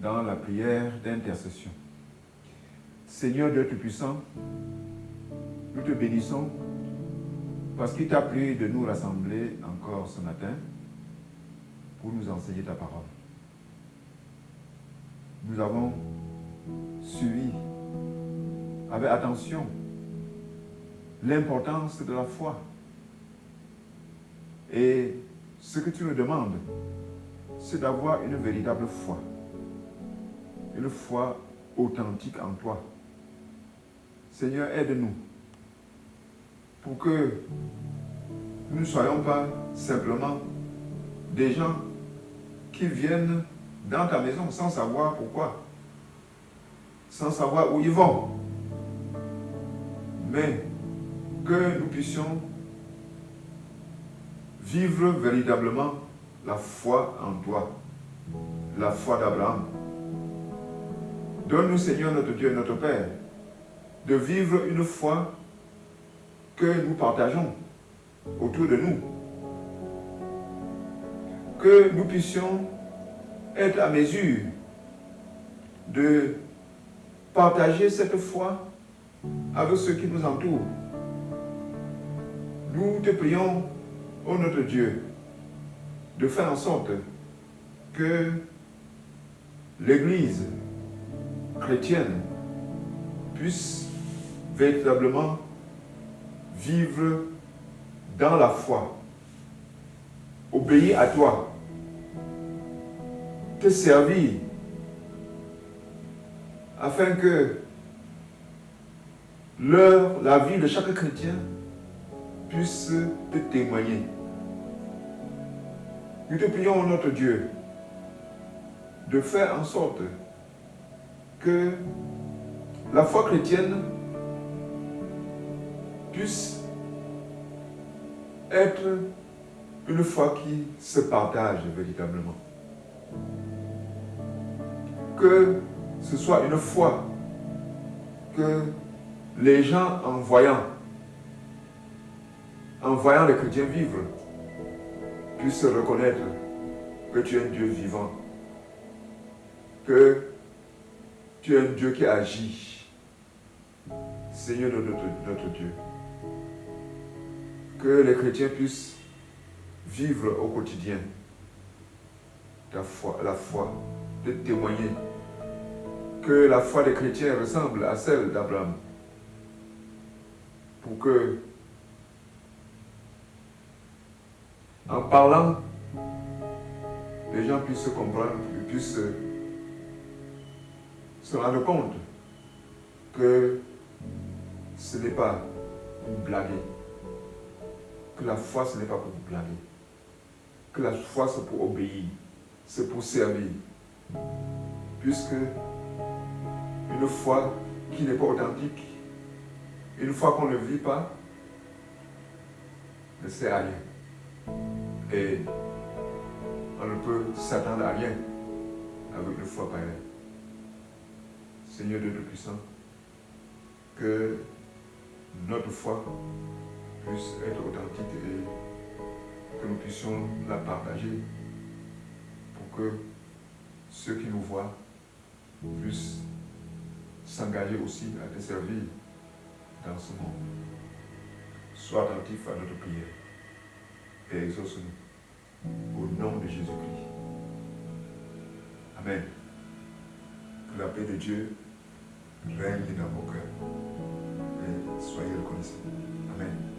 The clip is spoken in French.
dans la prière d'intercession. Seigneur Dieu Tout-Puissant, nous te bénissons parce qu'il t'a plu de nous rassembler encore ce matin pour nous enseigner ta parole. Nous avons suivi avec attention l'importance de la foi. Et ce que tu nous demandes, c'est d'avoir une véritable foi. Une foi authentique en toi. Seigneur, aide-nous pour que nous ne soyons pas simplement des gens qui viennent dans ta maison sans savoir pourquoi, sans savoir où ils vont, mais que nous puissions vivre véritablement la foi en toi, la foi d'Abraham. Donne-nous, Seigneur, notre Dieu et notre Père, de vivre une foi que nous partageons autour de nous. Que nous puissions être à mesure de partager cette foi avec ceux qui nous entourent. Nous te prions, ô notre Dieu, de faire en sorte que l'Église chrétienne puisse véritablement vivre dans la foi, obéir à toi, te servir, afin que la vie de chaque chrétien puisse te témoigner. Nous te prions, notre Dieu, de faire en sorte que la foi chrétienne puisse être une foi qui se partage véritablement. Que ce soit une foi que les gens, en voyant les chrétiens vivre, puissent reconnaître que tu es un Dieu vivant, que tu es un Dieu qui agit. Seigneur notre Dieu, que les chrétiens puissent vivre au quotidien la foi, de témoigner que la foi des chrétiens ressemble à celle d'Abraham, pour que, en parlant, les gens puissent se comprendre, puissent se rendre compte que ce n'est pas pour blaguer, que la foi ce n'est pas pour blaguer, que la foi c'est pour obéir, c'est pour servir, puisque une foi qui n'est pas authentique, une foi qu'on ne vit pas, ne sert à rien. Et on ne peut s'attendre à rien avec une foi pareille. Seigneur Dieu Tout-Puissant, que notre foi puisse être authentique et que nous puissions la partager pour que ceux qui nous voient puissent s'engager aussi à te servir dans ce monde. Sois attentif à notre prière et exauce-nous au nom de Jésus-Christ. Amen. Que la paix de Dieu règne dans vos cœurs et soyez reconnaissants. Amen.